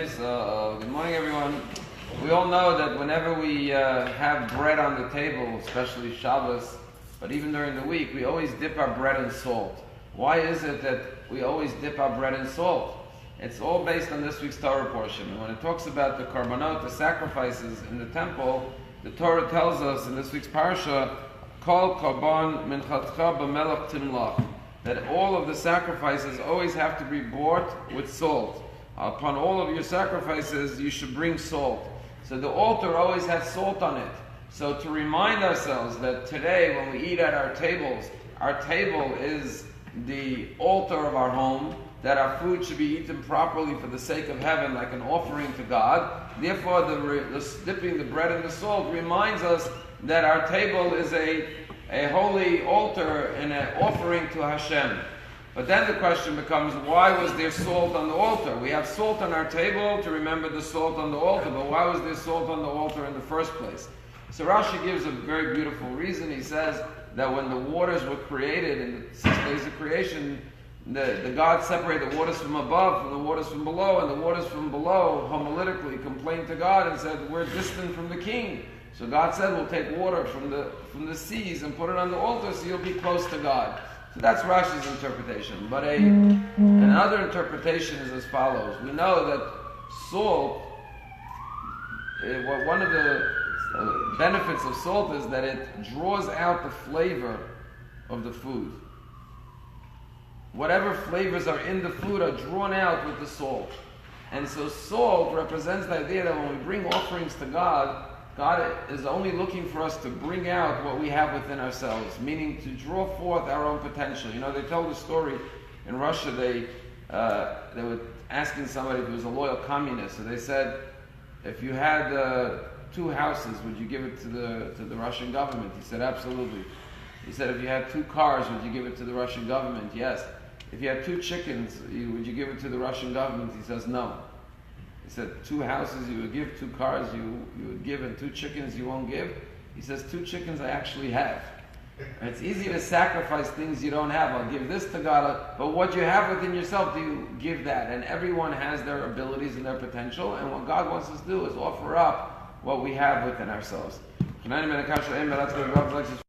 Good morning, everyone. We all know that whenever we have bread on the table, especially Shabbos, but even during the week, we always dip our bread in salt. Why is it that we always dip our bread in salt? It's all based on this week's Torah portion. And when it talks about the korbanot, the sacrifices in the temple, the Torah tells us in this week's parsha, Kol korban minchatcha b'melach timlach, that all of the sacrifices always have to be brought with salt. Upon all of your sacrifices, you should bring salt. So the altar always has salt on it. So to remind ourselves that today, when we eat at our table is the altar of our home, that our food should be eaten properly for the sake of heaven, like an offering to God. Therefore, the dipping the bread in the salt reminds us that our table is a holy altar and an offering to Hashem. But then the question becomes, why was there salt on the altar? We have salt on our table to remember the salt on the altar, but why was there salt on the altar in the first place? So Rashi gives a very beautiful reason. He says that when the waters were created in the 6 days of creation, the God separated the waters from above from the waters from below, and the waters from below homiletically complained to God and said, we're distant from the king. So God said, we'll take water from the seas and put it on the altar so you'll be close to God. So that's Rashi's interpretation. But another interpretation is as follows. We know that salt, one of the benefits of salt is that it draws out the flavor of the food. Whatever flavors are in the food are drawn out with the salt. And so salt represents the idea that when we bring offerings to God, God is only looking for us to bring out what we have within ourselves, meaning to draw forth our own potential. You know, they told a story in Russia, they were asking somebody if he was a loyal communist. So they said, if you had 2 houses, would you give it to the Russian government? He said, absolutely. He said, if you had 2 cars, would you give it to the Russian government? Yes. If you had 2 chickens, would you give it to the Russian government? He says, no. He said, 2 houses you would give, 2 cars you would give, and 2 chickens you won't give. He says, 2 chickens I actually have. And it's easy to sacrifice things you don't have. I'll give this to God, but what you have within yourself, do you give that? And everyone has their abilities and their potential, and what God wants us to do is offer up what we have within ourselves.